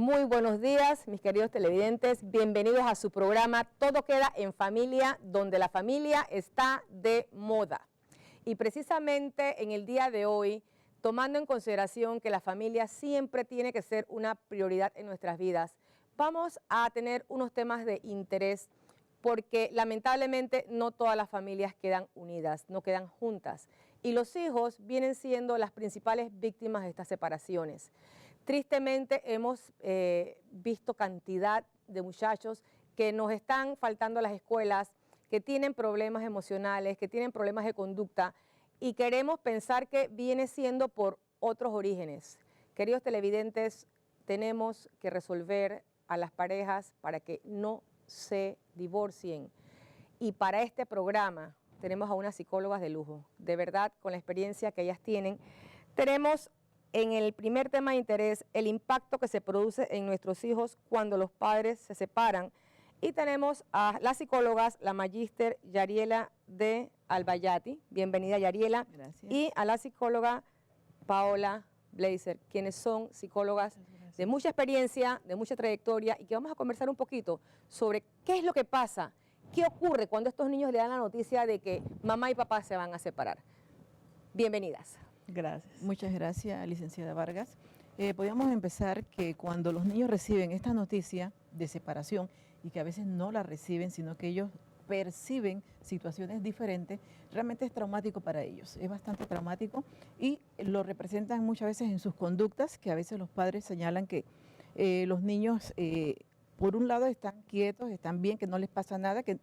Muy buenos días, mis queridos televidentes. Bienvenidos a su programa Todo queda en familia, donde la familia está de moda. Y precisamente en el día de hoy, tomando en consideración que la familia siempre tiene que ser una prioridad en nuestras vidas, vamos a tener unos temas de interés porque lamentablemente no todas las familias quedan unidas, no quedan juntas. Y los hijos vienen siendo las principales víctimas de estas separaciones. Tristemente hemos visto cantidad de muchachos que nos están faltando a las escuelas, que tienen problemas emocionales, que tienen problemas de conducta y queremos pensar que viene siendo por otros orígenes. Queridos televidentes, tenemos que resolver a las parejas para que no se divorcien. Y para este programa tenemos a unas psicólogas de lujo, de verdad, con la experiencia que ellas tienen. Tenemos en el primer tema de interés el impacto que se produce en nuestros hijos cuando los padres se separan. Y tenemos a las psicólogas, la magíster Yariela de Albayati. Bienvenida, Yariela. Gracias. Y a la psicóloga Paola Blazer, quienes son psicólogas de mucha experiencia, de mucha trayectoria, y que vamos a conversar un poquito sobre qué es lo que pasa, qué ocurre cuando estos niños le dan la noticia de que mamá y papá se van a separar. Bienvenidas. Gracias. Muchas gracias, licenciada Vargas. Podríamos empezar que cuando los niños reciben esta noticia de separación y que a veces no la reciben, sino que ellos perciben situaciones diferentes, realmente es traumático para ellos, es bastante traumático y lo representan muchas veces en sus conductas, que a veces los padres señalan que los niños por un lado están quietos, están bien, que no les pasa nada, que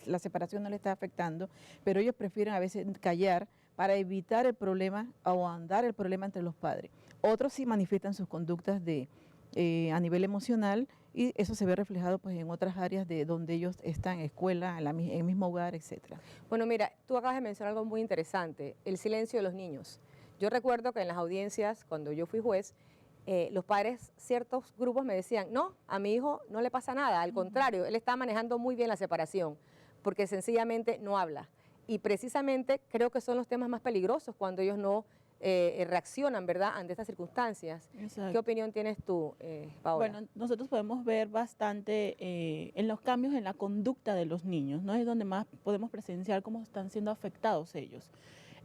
la separación no les está afectando, pero ellos prefieren a veces callar para evitar el problema o ahondar el problema entre los padres. Otros sí manifiestan sus conductas a nivel emocional y eso se ve reflejado pues en otras áreas de donde ellos están, escuela, en el mismo hogar, etcétera. Bueno, mira, tú acabas de mencionar algo muy interesante, el silencio de los niños. Yo recuerdo que en las audiencias, cuando yo fui juez, los padres, ciertos grupos me decían, no, a mi hijo no le pasa nada, al contrario, él está manejando muy bien la separación, porque sencillamente no habla. Y precisamente creo que son los temas más peligrosos cuando ellos no reaccionan, ¿verdad?, ante estas circunstancias. Exacto. ¿Qué opinión tienes tú, Paola? Bueno, nosotros podemos ver bastante en los cambios en la conducta de los niños, ¿no? Es donde más podemos presenciar cómo están siendo afectados ellos.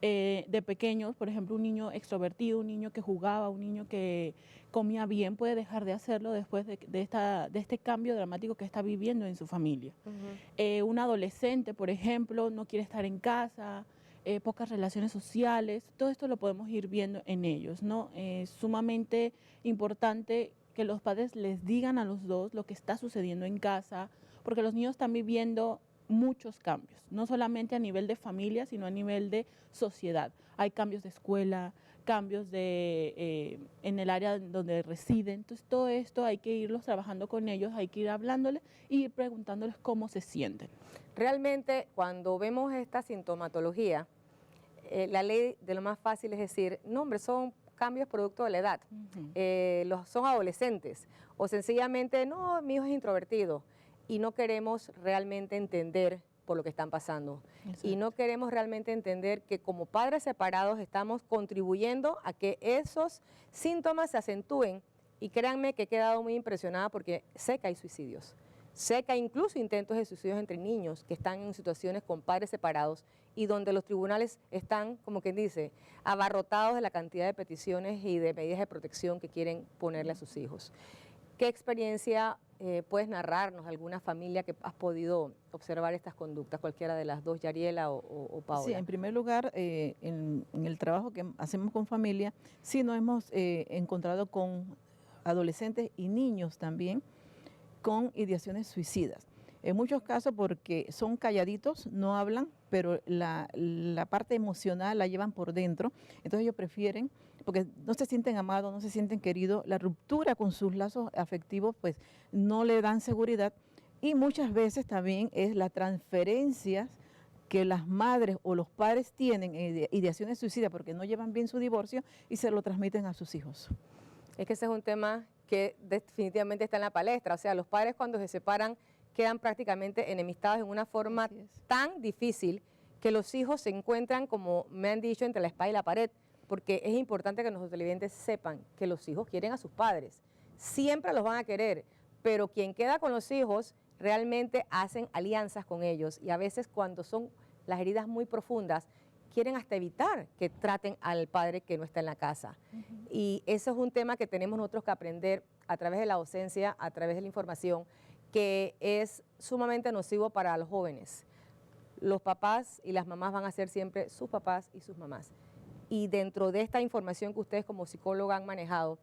De pequeños, por ejemplo, un niño extrovertido, un niño que jugaba, un niño que comía bien, puede dejar de hacerlo después de este cambio dramático que está viviendo en su familia. Un adolescente, por ejemplo, no quiere estar en casa, pocas relaciones sociales, todo esto lo podemos ir viendo en ellos, ¿no? Es sumamente importante que los padres les digan a los dos lo que está sucediendo en casa, porque los niños están viviendo muchos cambios, no solamente a nivel de familia, sino a nivel de sociedad. Hay cambios de escuela, cambios en el área donde residen, entonces todo esto hay que irlos trabajando con ellos, hay que ir hablándoles y ir preguntándoles cómo se sienten. Realmente, cuando vemos esta sintomatología, la ley de lo más fácil es decir, no, hombre, son cambios producto de la edad, son adolescentes, o sencillamente, no, mi hijo es introvertido, y no queremos realmente entender por lo que están pasando. Exacto. Y no queremos realmente entender que como padres separados estamos contribuyendo a que esos síntomas se acentúen, y créanme que he quedado muy impresionada porque sé que hay suicidios. Sé que hay incluso intentos de suicidios entre niños que están en situaciones con padres separados y donde los tribunales están, como quien dice, abarrotados de la cantidad de peticiones y de medidas de protección que quieren ponerle a sus hijos. ¿Qué experiencia puedes narrarnos, alguna familia que has podido observar estas conductas, cualquiera de las dos, Yariela o Paola? Sí, en primer lugar, en el trabajo que hacemos con familia, sí nos hemos encontrado con adolescentes y niños también con ideaciones suicidas. En muchos casos porque son calladitos, no hablan, pero la parte emocional la llevan por dentro, entonces ellos prefieren, porque no se sienten amados, no se sienten queridos, la ruptura con sus lazos afectivos pues no le dan seguridad y muchas veces también es la transferencia que las madres o los padres tienen ideaciones suicidas porque no llevan bien su divorcio y se lo transmiten a sus hijos. Es que ese es un tema que definitivamente está en la palestra, o sea, los padres cuando se separan quedan prácticamente enemistados en una forma tan difícil que los hijos se encuentran, como me han dicho, entre la espada y la pared, porque es importante que nuestros televidentes sepan que los hijos quieren a sus padres, siempre los van a querer, pero quien queda con los hijos realmente hacen alianzas con ellos y a veces cuando son las heridas muy profundas, quieren hasta evitar que traten al padre que no está en la casa. Y eso es un tema que tenemos nosotros que aprender a través de la docencia, a través de la información, que es sumamente nocivo para los jóvenes. Los papás y las mamás van a ser siempre sus papás y sus mamás. Y dentro de esta información que ustedes como psicóloga han manejado,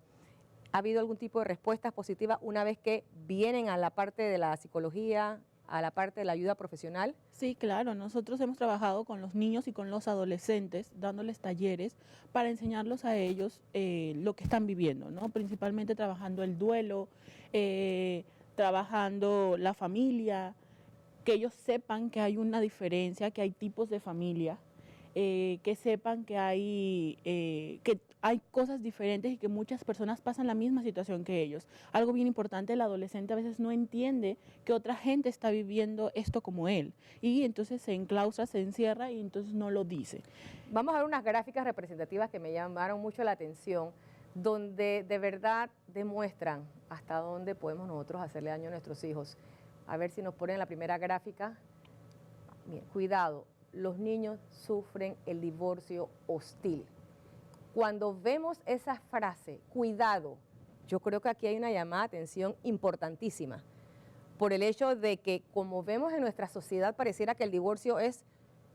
¿ha habido algún tipo de respuestas positivas una vez que vienen a la parte de la psicología, a la parte de la ayuda profesional? Sí, claro, nosotros hemos trabajado con los niños y con los adolescentes, dándoles talleres para enseñarlos a ellos lo que están viviendo, ¿no? Principalmente trabajando el duelo, trabajando la familia, que ellos sepan que hay una diferencia, que hay tipos de familia, que sepan que hay cosas diferentes y que muchas personas pasan la misma situación que ellos. Algo bien importante, el adolescente a veces no entiende que otra gente está viviendo esto como él y entonces se enclaustra, se encierra y entonces no lo dice. Vamos a ver unas gráficas representativas que me llamaron mucho la atención, donde de verdad demuestran hasta dónde podemos nosotros hacerle daño a nuestros hijos. A ver si nos ponen la primera gráfica. Bien, cuidado, los niños sufren el divorcio hostil. Cuando vemos esa frase, cuidado, yo creo que aquí hay una llamada de atención importantísima, por el hecho de que como vemos en nuestra sociedad pareciera que el divorcio es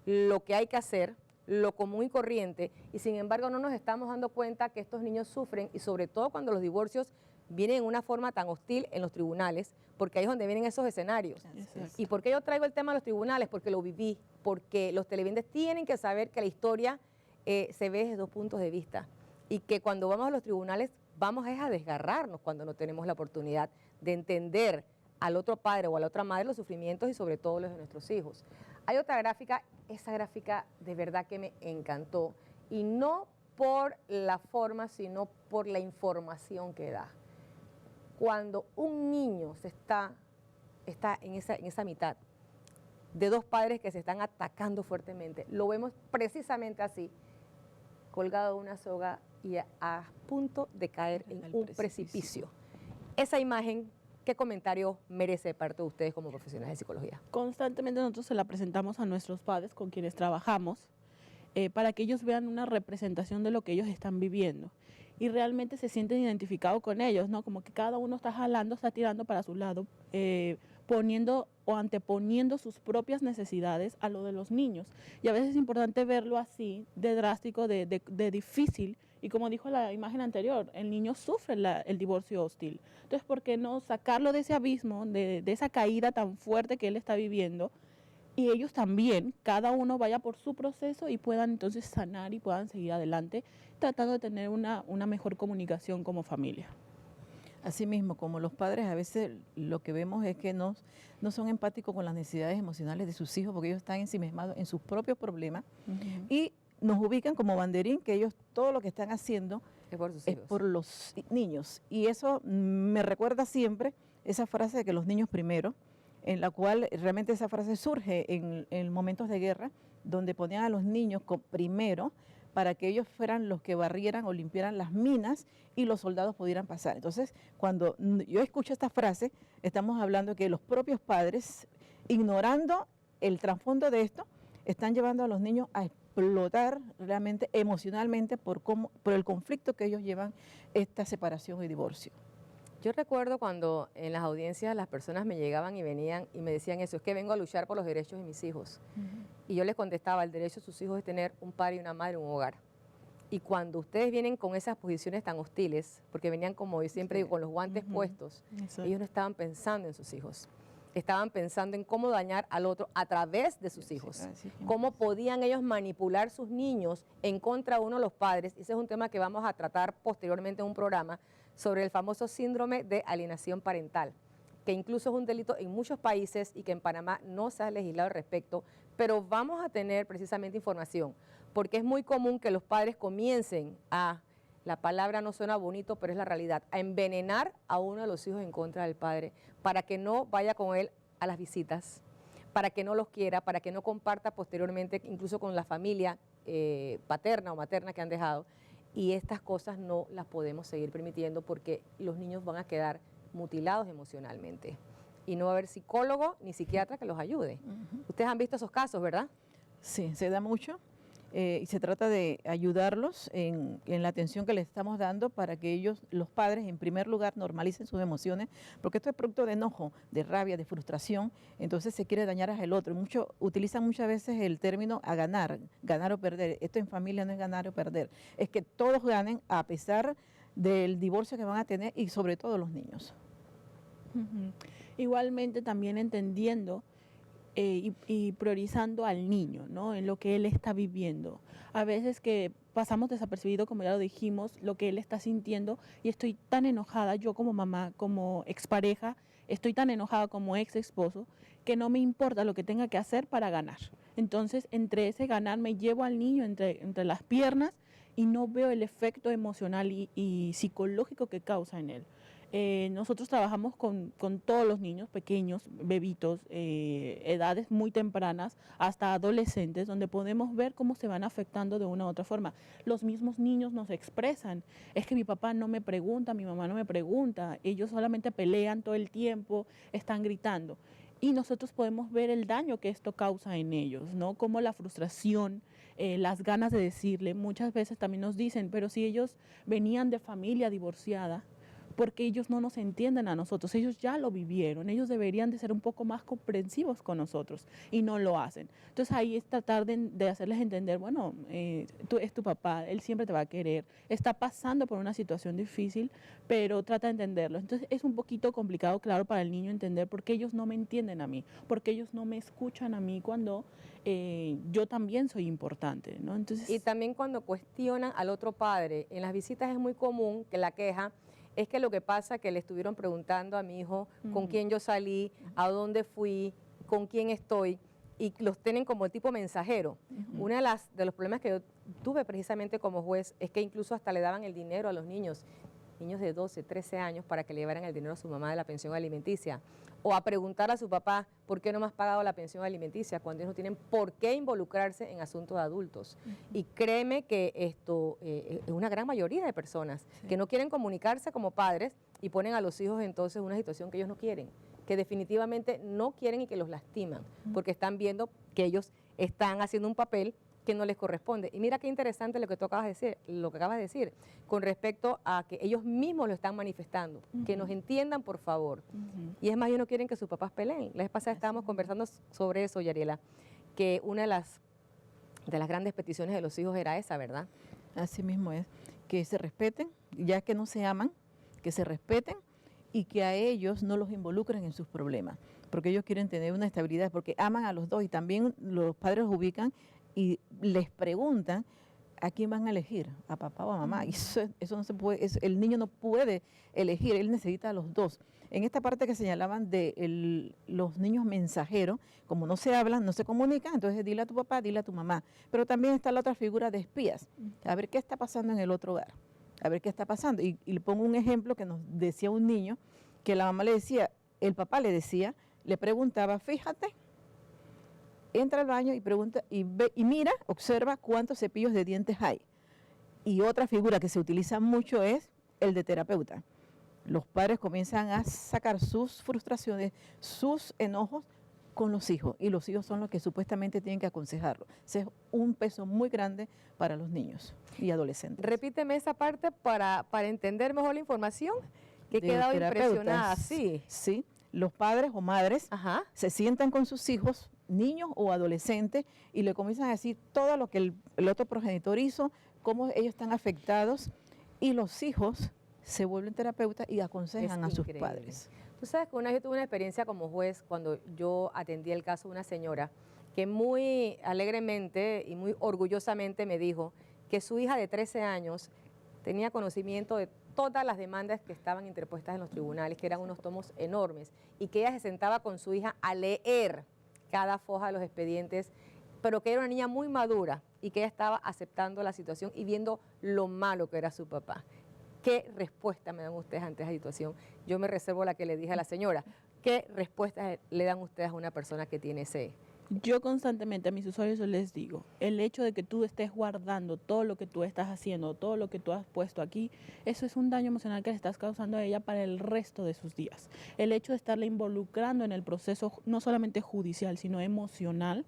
lo que hay que hacer, lo común y corriente, y sin embargo no nos estamos dando cuenta que estos niños sufren, y sobre todo cuando los divorcios vienen en una forma tan hostil en los tribunales, porque ahí es donde vienen esos escenarios. Exacto. ¿Y por qué yo traigo el tema de los tribunales? Porque lo viví, porque los televidentes tienen que saber que la historia se ve desde dos puntos de vista y que cuando vamos a los tribunales vamos a desgarrarnos cuando no tenemos la oportunidad de entender al otro padre o a la otra madre los sufrimientos y sobre todo los de nuestros hijos. Hay otra gráfica, esa gráfica de verdad que me encantó y no por la forma sino por la información que da. Cuando un niño está en esa mitad de dos padres que se están atacando fuertemente, lo vemos precisamente así, colgado de una soga y a punto de caer en un precipicio. Esa imagen, ¿qué comentario merece de parte de ustedes como profesionales de psicología? Constantemente nosotros se la presentamos a nuestros padres con quienes trabajamos para que ellos vean una representación de lo que ellos están viviendo y realmente se sienten identificados con ellos, ¿no? Como que cada uno está jalando, está tirando para su lado, poniendo o anteponiendo sus propias necesidades a lo de los niños. Y a veces es importante verlo así, de drástico, de difícil. Y como dijo la imagen anterior, el niño sufre el divorcio hostil. Entonces, ¿por qué no sacarlo de ese abismo, de esa caída tan fuerte que él está viviendo? Y ellos también, cada uno vaya por su proceso y puedan entonces sanar y puedan seguir adelante, tratando de tener una mejor comunicación como familia. Asimismo, como los padres a veces lo que vemos es que no son empáticos con las necesidades emocionales de sus hijos porque ellos están ensimismados en sus propios problemas y nos ubican como banderín que ellos todo lo que están haciendo es por los niños. Y eso me recuerda siempre esa frase de que los niños primero, en la cual realmente esa frase surge en momentos de guerra, donde ponían a los niños primero para que ellos fueran los que barrieran o limpiaran las minas y los soldados pudieran pasar. Entonces, cuando yo escucho esta frase, estamos hablando que los propios padres, ignorando el trasfondo de esto, están llevando a los niños a explotar realmente emocionalmente por el conflicto que ellos llevan esta separación y divorcio. Yo recuerdo cuando en las audiencias las personas me llegaban y venían y me decían eso, es que vengo a luchar por los derechos de mis hijos. Y yo les contestaba, el derecho de sus hijos es tener un padre y una madre, un hogar. Y cuando ustedes vienen con esas posiciones tan hostiles, porque venían como yo siempre digo, con los guantes puestos, ellos no estaban pensando en sus hijos. Estaban pensando en cómo dañar al otro a través de sus hijos. Cómo podían ellos manipular sus niños en contra de uno de los padres. Ese es un tema que vamos a tratar posteriormente en un programa sobre el famoso síndrome de alienación parental, que incluso es un delito en muchos países y que en Panamá no se ha legislado al respecto, pero vamos a tener precisamente información, porque es muy común que los padres comiencen la palabra no suena bonito, pero es la realidad, a envenenar a uno de los hijos en contra del padre, para que no vaya con él a las visitas, para que no los quiera, para que no comparta posteriormente incluso con la familia paterna o materna que han dejado. Y estas cosas no las podemos seguir permitiendo porque los niños van a quedar mutilados emocionalmente. Y no va a haber psicólogo ni psiquiatra que los ayude. Ustedes han visto esos casos, ¿verdad? Sí, se da mucho. Y se trata de ayudarlos en la atención que les estamos dando para que ellos, los padres, en primer lugar, normalicen sus emociones, porque esto es producto de enojo, de rabia, de frustración, entonces se quiere dañar al otro. Utilizan muchas veces el término a ganar o perder. Esto en familia no es ganar o perder, es que todos ganen a pesar del divorcio que van a tener y sobre todo los niños. Igualmente también entendiendo y priorizando al niño, ¿no? En lo que él está viviendo. A veces que pasamos desapercibido, como ya lo dijimos, lo que él está sintiendo y estoy tan enojada, yo como mamá, como expareja, estoy tan enojada como ex esposo, que no me importa lo que tenga que hacer para ganar. Entonces, entre ese ganar me llevo al niño entre las piernas y no veo el efecto emocional y psicológico que causa en él. Nosotros trabajamos con todos los niños pequeños, bebitos, edades muy tempranas, hasta adolescentes, donde podemos ver cómo se van afectando de una u otra forma. Los mismos niños nos expresan, es que mi papá no me pregunta, mi mamá no me pregunta, ellos solamente pelean todo el tiempo, están gritando. Y nosotros podemos ver el daño que esto causa en ellos, ¿no? Como la frustración, las ganas de decirle, muchas veces también nos dicen, pero si ellos venían de familia divorciada, porque ellos no nos entienden a nosotros, ellos ya lo vivieron, ellos deberían de ser un poco más comprensivos con nosotros y no lo hacen. Entonces ahí es tratar de hacerles entender, bueno, tú es tu papá, él siempre te va a querer, está pasando por una situación difícil, pero trata de entenderlo. Entonces es un poquito complicado, claro, para el niño entender por qué ellos no me entienden a mí, porque ellos no me escuchan a mí cuando yo también soy importante, ¿no? Entonces, Y también cuando cuestionan al otro padre, en las visitas es muy común que la queja es que lo que pasa es que le estuvieron preguntando a mi hijo con quién yo salí, a dónde fui, con quién estoy, y los tienen como tipo mensajero. Uno de los problemas que yo tuve precisamente como juez es que incluso hasta le daban el dinero a los niños de 12, 13 años para que le llevaran el dinero a su mamá de la pensión alimenticia. O a preguntar a su papá, ¿por qué no me has pagado la pensión alimenticia? Cuando ellos no tienen por qué involucrarse en asuntos de adultos. Y créeme que esto es una gran mayoría de personas que no quieren comunicarse como padres y ponen a los hijos entonces en una situación que ellos no quieren, que definitivamente no quieren y que los lastiman, porque están viendo que ellos están haciendo un papel que no les corresponde. Y mira qué interesante lo que tú acabas de decir, con respecto a que ellos mismos lo están manifestando, que nos entiendan, por favor. Y es más, ellos no quieren que sus papás peleen. La vez pasada estábamos conversando sobre eso, Yariela, que una de las grandes peticiones de los hijos era esa, ¿verdad? Así mismo es, que se respeten, ya que no se aman, que se respeten y que a ellos no los involucren en sus problemas, porque ellos quieren tener una estabilidad, porque aman a los dos y también los padres los ubican y les preguntan a quién van a elegir, a papá o a mamá. Y eso no se puede, el niño no puede elegir, él necesita a los dos. En esta parte que señalaban de los niños mensajeros, como no se hablan, no se comunican, entonces dile a tu papá, dile a tu mamá. Pero también está la otra figura de espías, a ver qué está pasando en el otro hogar, a ver qué está pasando. Y le pongo un ejemplo que nos decía un niño, que la mamá le decía, el papá le decía, le preguntaba, fíjate, entra al baño y pregunta y ve y mira, observa cuántos cepillos de dientes hay. Y otra figura que se utiliza mucho es el de terapeuta. Los padres comienzan a sacar sus frustraciones, sus enojos con los hijos, y los hijos son los que supuestamente tienen que aconsejarlo. Ese es un peso muy grande para los niños y adolescentes. Repíteme esa parte para entender mejor la información, que he quedado impresionada. Sí. Sí, los padres o madres se sientan con sus hijos, niños o adolescentes, y le comienzan a decir todo lo que el otro progenitor hizo, cómo ellos están afectados, y los hijos se vuelven terapeutas y aconsejan a sus padres. Tú sabes que una vez yo tuve una experiencia como juez cuando yo atendí el caso de una señora que muy alegremente y muy orgullosamente me dijo que su hija de 13 años tenía conocimiento de todas las demandas que estaban interpuestas en los tribunales, que eran unos tomos enormes, y que ella se sentaba con su hija a leer cada foja de los expedientes, pero que era una niña muy madura y que ella estaba aceptando la situación y viendo lo malo que era su papá. ¿Qué respuesta me dan ustedes ante esa situación? Yo me reservo la que le dije a la señora. ¿Qué respuesta le dan ustedes a una persona que tiene Yo constantemente a mis usuarios yo les digo, el hecho de que tú estés guardando todo lo que tú estás haciendo, todo lo que tú has puesto aquí, eso es un daño emocional que le estás causando a ella para el resto de sus días. El hecho de estarle involucrando en el proceso no solamente judicial, sino emocional,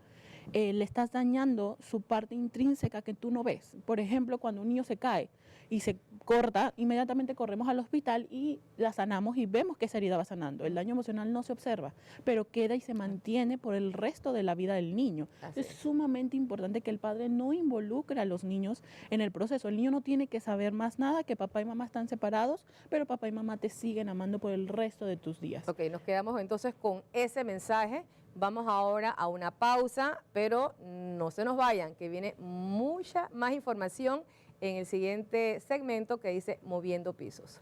le estás dañando su parte intrínseca que tú no ves. Por ejemplo, cuando un niño se cae y se corta, inmediatamente corremos al hospital y la sanamos y vemos que esa herida va sanando. El daño emocional no se observa, pero queda y se mantiene por el resto de la vida del niño. Es sumamente importante que el padre no involucre a los niños en el proceso. El niño no tiene que saber más nada, que papá y mamá están separados, pero papá y mamá te siguen amando por el resto de tus días. Ok, nos quedamos entonces con ese mensaje. Vamos ahora a una pausa, pero no se nos vayan, que viene mucha más información en el siguiente segmento que dice Moviendo Pisos.